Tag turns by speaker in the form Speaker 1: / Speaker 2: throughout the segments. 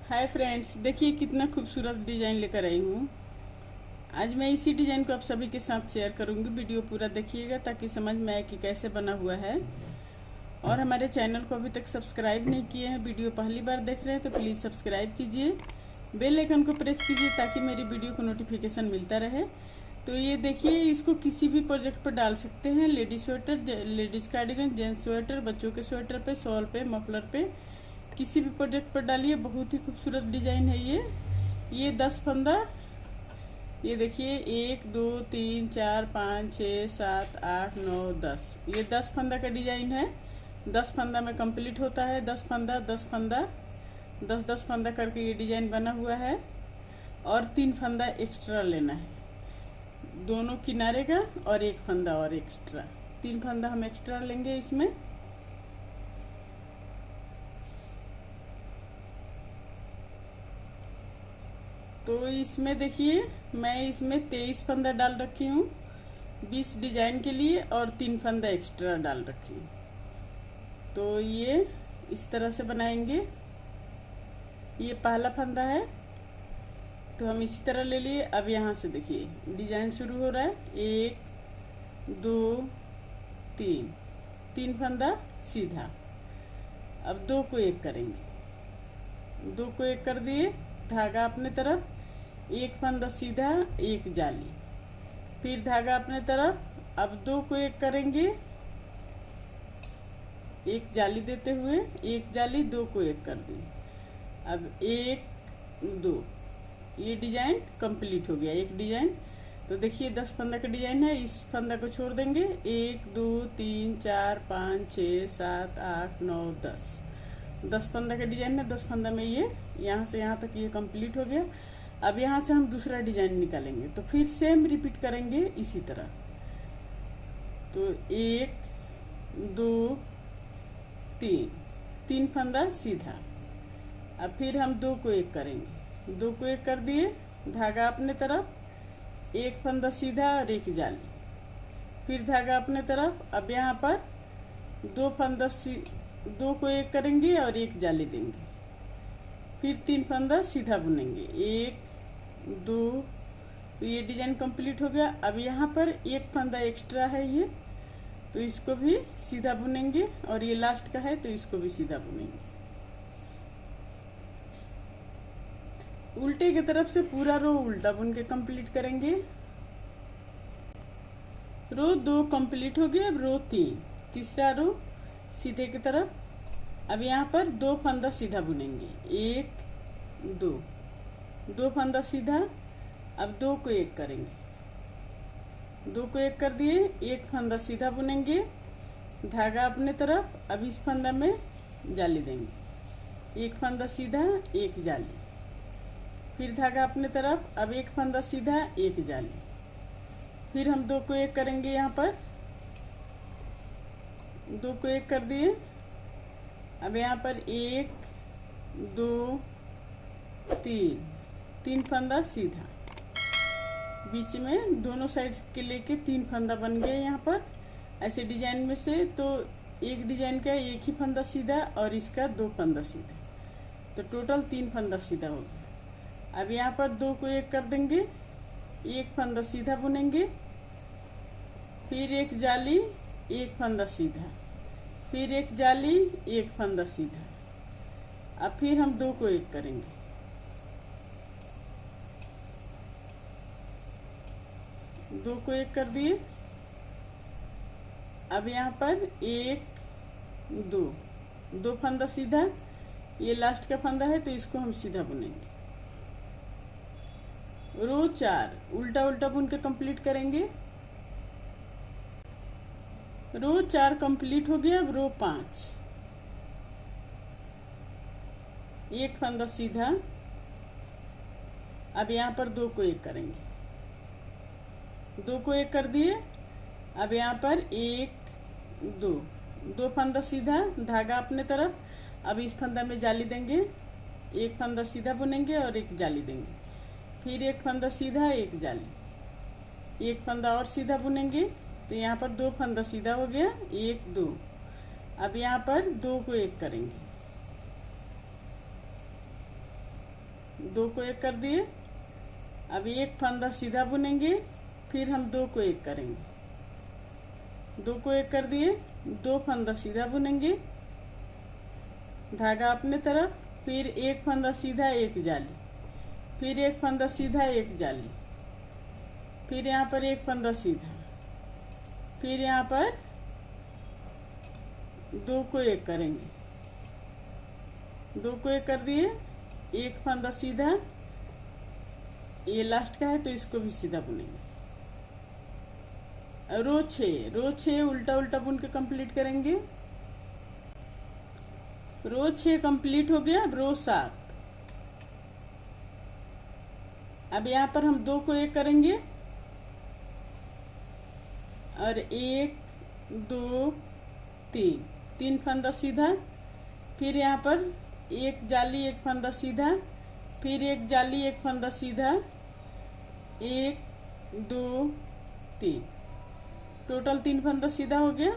Speaker 1: Hi friends, देखिए कितना खूबसूरत डिजाइन लेकर आई हूँ। आज मैं इसी डिजाइन को आप सभी के साथ शेयर करूँगी। वीडियो पूरा देखिएगा ताकि समझ में आए कि कैसे बना हुआ है। और हमारे चैनल को अभी तक सब्सक्राइब नहीं किए हैं, वीडियो पहली बार देख रहे हैं तो प्लीज़ सब्सक्राइब कीजिए, बेल आइकन को प्रेस कीजिए ताकि मेरी वीडियो को नोटिफिकेशन मिलता रहे। तो ये देखिए, इसको किसी भी प्रोजेक्ट पर डाल सकते हैं। Ladies sweater, ladies cardigan, gents sweater, बच्चों के स्वेटर पे, शॉल पे, मफलर पे, किसी भी प्रोजेक्ट पर डालिए। बहुत ही खूबसूरत डिजाइन है ये 10 फंदा। ये देखिए 1 2 3 4 5 6 7 8 9 10, ये 10 फंदा का डिजाइन है। 10 फंदा में कंप्लीट होता है। 10 फंदा 10 फंदा 10 10 फंदा करके ये डिजाइन बना हुआ है। और 3 फंदा एक्स्ट्रा लेना है, दोनों किनारे का, और 1 फंदा और एक्स्ट्रा। 3 फंदा हम एक्स्ट्रा लेंगे इसमें। तो इसमें देखिए, मैं इसमें 23 फंदा डाल रखी हूँ 20 डिजाइन के लिए, और 3 फंदा एक्स्ट्रा डाल रखी हूँ। तो ये इस तरह से बनाएंगे। ये पहला फंदा है, तो हम इसी तरह ले लिए। अब यहाँ से देखिए डिजाइन शुरू हो रहा है। 1 2 3, 3 फंदा सीधा। अब 2 को 1 करेंगे। 2 को 1 कर दिए, धागा अपने तरफ, 1 फंदा सीधा, 1 जाली, फिर धागा अपने तरफ। अब 2 को 1 करेंगे, 1 जाली देते हुए, 1 जाली, 2 को 1 कर दी। अब 1 2, ये डिजाइन कंप्लीट हो गया। एक डिजाइन। तो देखिए 10 फंदा का डिजाइन है। इस फंदा को छोड़ देंगे। 1 2 3 4 5 6 7 8 9 10, 10 फंदा का डिजाइन है। 10 फंदा में ये यहाँ से यहाँ तक ये कंप्लीट हो गया। अब यहाँ से हम दूसरा डिजाइन निकालेंगे, तो फिर सेम रिपीट करेंगे इसी तरह। तो 1 2 3, 3 फंदा सीधा। अब फिर हम 2 को 1 करेंगे। 2 को 1 कर दिए, धागा अपने तरफ, 1 फंदा सीधा और 1 जाली, फिर धागा अपने तरफ। अब यहाँ पर 2 फंदा 2 को 1 करेंगे और 1 जाली देंगे, फिर 3 फंदा सीधा बुनेंगे। 1 2, तो ये डिजाइन कंप्लीट हो गया। अब यहाँ पर 1 फंदा एक्स्ट्रा है ये, तो इसको भी सीधा बुनेंगे, और ये लास्ट का है तो इसको भी सीधा बुनेंगे। उल्टे की तरफ से पूरा रो उल्टा बुन के कंप्लीट करेंगे। रो 2 कंप्लीट हो गया। अब रो 3, तीसरा रो सीधे की तरफ। अब यहाँ पर 2 फंदा सीधा बुनेंगे। 1 2, 2 फंदा सीधा। अब 2 को 1 करेंगे। 2 को 1 कर दिए, 1 फंदा सीधा बुनेंगे, धागा अपने तरफ। अब इस फंदा में जाली देंगे। 1 फंदा सीधा, 1 जाली, फिर धागा अपने तरफ। अब 1 फंदा सीधा, 1 जाली, फिर हम 2 को 1 करेंगे। यहाँ पर 2 को 1 कर दिए। अब यहाँ पर 1 2 3, 3 फंदा सीधा, बीच में दोनों साइड के लेके 3 फंदा बन गए। यहाँ पर ऐसे डिजाइन में से तो एक डिजाइन का 1 ही फंदा सीधा और इसका 2 फंदा सीधा, तो टोटल 3 फंदा सीधा हो गया। अब यहाँ पर 2 को 1 कर देंगे, 1 फंदा सीधा बुनेंगे, फिर 1 जाली, 1 फंदा सीधा, फिर 1 जाली, 1 फंदा सीधा। अब फिर हम 2 को 1 करेंगे। 2 को 1 कर दिए। अब यहाँ पर 1 2, 2 फंदा सीधा, ये लास्ट का फंदा है तो इसको हम सीधा बुनेंगे। रो 4 उल्टा उल्टा बुन के कंप्लीट करेंगे। रो 4 कंप्लीट हो गया। अब रो 5, 1 फंदा सीधा। अब यहाँ पर 2 को 1 करेंगे। 2 को 1 कर दिए। अब यहाँ पर 1 2, 2 फंदा सीधा, धागा अपने तरफ। अब इस फंदा में जाली देंगे, 1 फंदा सीधा बुनेंगे और 1 जाली देंगे, फिर 1 फंदा सीधा, 1 जाली, 1 फंदा और सीधा बुनेंगे। तो यहाँ पर 2 फंदा सीधा हो गया। 1 2, अब यहाँ पर 2 को 1 करेंगे। दो को एक कर दिए। अब एक फंदा सीधा बुनेंगे, फिर हम दो को एक करेंगे। दो को एक कर दिए, दो फंदा सीधा बुनेंगे, धागा अपने तरफ, फिर एक फंदा सीधा एक जाली, फिर एक फंदा सीधा एक जाली, फिर यहाँ पर एक फंदा सीधा, फिर यहाँ पर दो को एक करेंगे। दो को एक कर दिए, एक फंदा सीधा, ये लास्ट का है तो इसको भी सीधा बुनेंगे। रो 6, रो 6 उल्टा उल्टा बुन के कंप्लीट करेंगे। रो 6 कंप्लीट हो गया। अब रो 7, अब यहाँ पर हम दो को एक करेंगे और एक दो तीन, तीन फंदा सीधा, फिर यहाँ पर एक जाली एक फंदा सीधा, फिर एक जाली एक फंदा सीधा, एक दो तीन, टोटल 3 फंदा सीधा हो गया।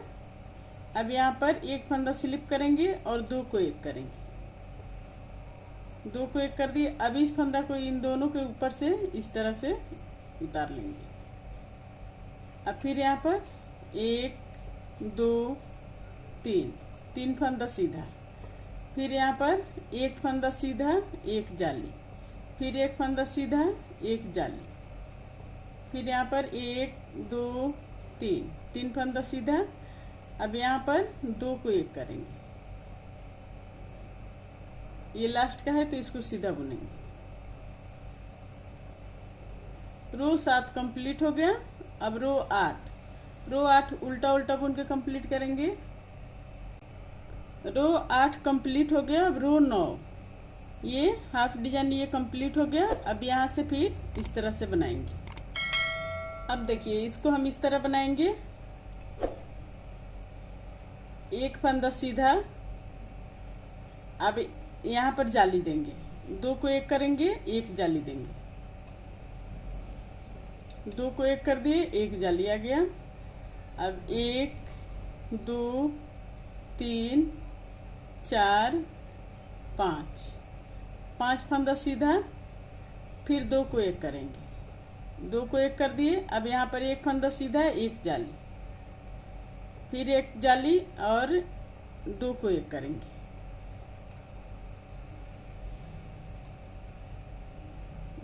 Speaker 1: अब यहाँ पर एक फंदा स्लिप करेंगे और दो को एक करेंगे। दो को एक कर दिए। अब इस फंदा को इन दोनों के ऊपर से इस तरह से उतार लेंगे। अब फिर यहाँ पर एक दो तीन, 3 फंदा सीधा, फिर यहाँ पर एक फंदा सीधा एक जाली, फिर एक फंदा सीधा एक जाली, फिर यहाँ पर एक दो तीन, 3 फंदा सीधा। अब यहाँ पर दो को एक करेंगे। ये लास्ट का है तो इसको सीधा बुनेंगे। रो 7 कंप्लीट हो गया। अब रो 8, रो 8 उल्टा उल्टा बुन के कंप्लीट करेंगे। रो 8 कंप्लीट हो गया। अब रो 9, ये हाफ डिजाइन ये कंप्लीट हो गया। अब यहाँ से फिर इस तरह से बनाएंगे। अब देखिए इसको हम इस तरह बनाएंगे। एक फंदा सीधा, अब यहाँ पर जाली देंगे, दो को एक करेंगे, एक जाली देंगे, दो को एक कर दिए, एक जाली आ गया। अब एक दो तीन चार पाँच, 5 फंदा सीधा, फिर दो को एक करेंगे, दो को एक कर दिए। अब यहाँ पर एक फंदा सीधा एक जाली, फिर एक जाली और दो को एक करेंगे।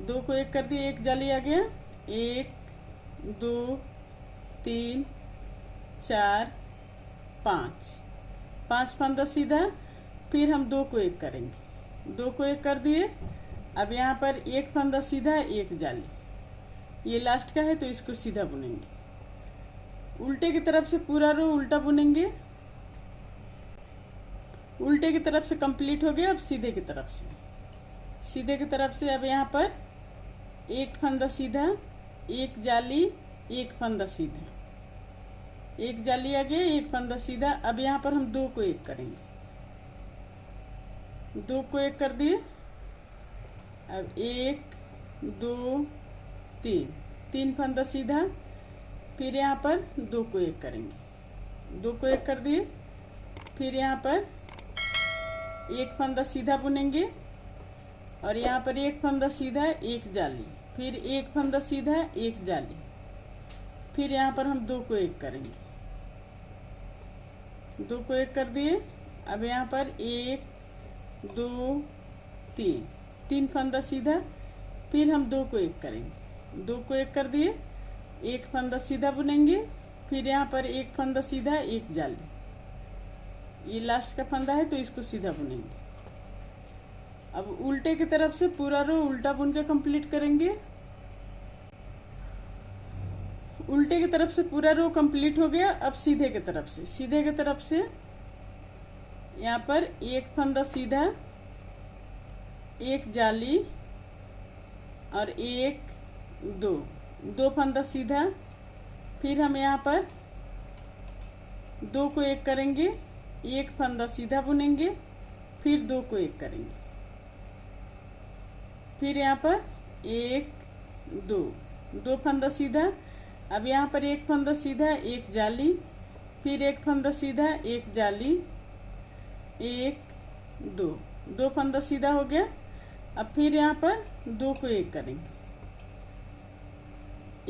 Speaker 1: दो को एक कर दिए, एक जाली आ गया। एक दो तीन चार पाँच, 5 फंदा सीधा, फिर हम दो को एक करेंगे, दो को एक कर दिए। अब यहाँ पर एक फंदा सीधा एक जाली, ये लास्ट का है तो इसको सीधा बुनेंगे। उल्टे की तरफ से पूरा रो उल्टा बुनेंगे। उल्टे की तरफ से कंप्लीट हो गया। अब सीधे की तरफ से, सीधे की तरफ से अब यहाँ पर एक फंदा सीधा एक जाली, एक फंदा सीधा, एक जाली आ गया, एक फंदा सीधा। अब यहाँ पर हम दो को एक करेंगे, दो को एक कर दिए। अब एक दो तीन, 3 फंदा सीधा, फिर यहाँ पर दो को एक करेंगे, दो को एक कर दिए। फिर यहाँ पर एक फंदा सीधा बुनेंगे और यहाँ पर एक फंदा सीधा एक जाली, फिर एक फंदा सीधा एक जाली, फिर यहाँ पर हम दो को एक करेंगे, दो को एक कर दिए। अब यहाँ पर एक दो तीन, 3 फंदा सीधा, फिर हम दो को एक करेंगे, दो को एक कर दिए। एक फंदा सीधा बुनेंगे, फिर यहाँ पर एक फंदा सीधा एक जाली, ये लास्ट का फंदा है तो इसको सीधा बुनेंगे। अब उल्टे की तरफ से पूरा रो उल्टा बुन के कंप्लीट करेंगे। उल्टे की तरफ से पूरा रो कंप्लीट हो गया। अब सीधे की तरफ से, सीधे की तरफ से यहाँ पर एक फंदा सीधा एक जाली और एक दो, 2 फंदा सीधा, फिर हम यहाँ पर दो को एक करेंगे, एक फंदा सीधा बुनेंगे, फिर दो को एक करेंगे, फिर यहाँ पर एक दो, 2 फंदा सीधा। अब यहाँ पर एक फंदा सीधा एक जाली, फिर एक फंदा सीधा एक जाली, एक दो, 2 फंदा सीधा हो गया। अब फिर यहाँ पर 2 को 1 करेंगे,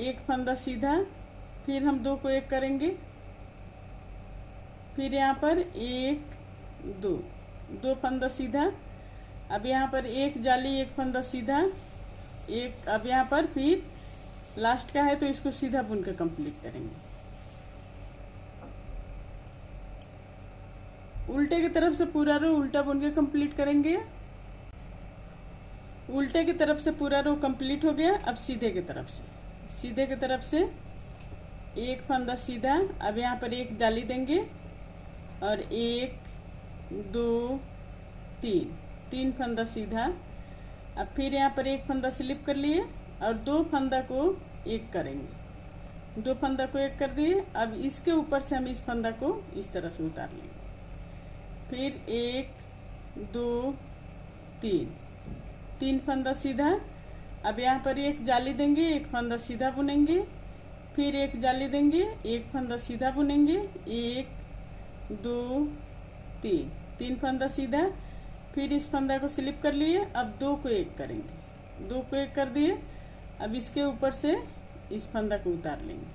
Speaker 1: एक फंदा सीधा, फिर हम 2 को 1 करेंगे, फिर यहाँ पर 1 2 2 फंदा सीधा। अब यहाँ पर एक जाली, एक फंदा सीधा, एक। अब यहाँ पर फिर लास्ट का है तो इसको सीधा बुन के कंप्लीट करेंगे। उल्टे की तरफ से पूरा रो उल्टा बुन के कंप्लीट करेंगे। उल्टे की तरफ से पूरा रो कंप्लीट हो गया। अब सीधे की तरफ से, सीधे की तरफ से एक फंदा सीधा। अब यहाँ पर एक जाली देंगे और 1 2 3 फंदा सीधा। अब फिर यहाँ पर एक फंदा स्लिप कर लिए और 2 फंदा को 1 करेंगे, 2 फंदा को 1 कर दिए। अब इसके ऊपर से हम इस फंदा को इस तरह से उतार लेंगे। फिर 1 2 3 फंदा सीधा। अब यहाँ पर एक जाली देंगे, एक फंदा सीधा बुनेंगे, फिर एक जाली देंगे, एक फंदा सीधा बुनेंगे, 1 2 3 फंदा सीधा। फिर इस फंदा को स्लिप कर लिए। अब 2 को 1 करेंगे, 2 को 1 कर दिए। अब इसके ऊपर से इस फंदा को उतार लेंगे।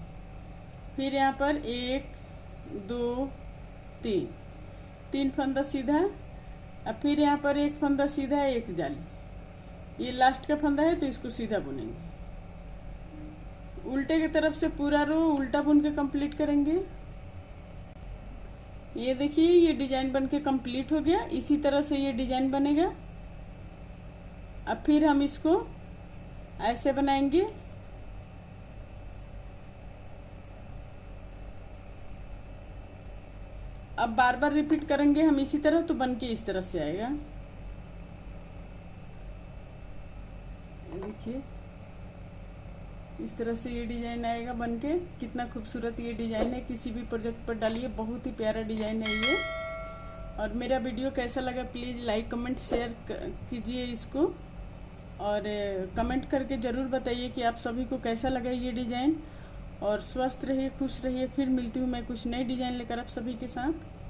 Speaker 1: फिर यहाँ पर 1 2 3 फंदा सीधा। अब फिर यहाँ पर एक फंदा सीधा, एक जाली, ये लास्ट का फंदा है तो इसको सीधा बुनेंगे। उल्टे की तरफ से पूरा रो उल्टा बुन के कंप्लीट करेंगे। ये देखिए ये डिजाइन बन के कंप्लीट हो गया। इसी तरह से ये डिजाइन बनेगा। अब फिर हम इसको ऐसे बनाएंगे। अब बार बार रिपीट करेंगे हम इसी तरह, तो बन के इस तरह से आएगा। देखिए इस तरह से ये डिजाइन आएगा बन के। कितना खूबसूरत ये डिजाइन है, किसी भी प्रोजेक्ट पर डालिए, बहुत ही प्यारा डिजाइन है ये। और मेरा वीडियो कैसा लगा प्लीज़ लाइक कमेंट शेयर कीजिए इसको, और कमेंट करके ज़रूर बताइए कि आप सभी को कैसा लगा ये डिजाइन। और स्वस्थ रहिए, खुश रहिए। फिर मिलती हूँ मैं कुछ नई डिजाइन लेकर आप सभी के साथ।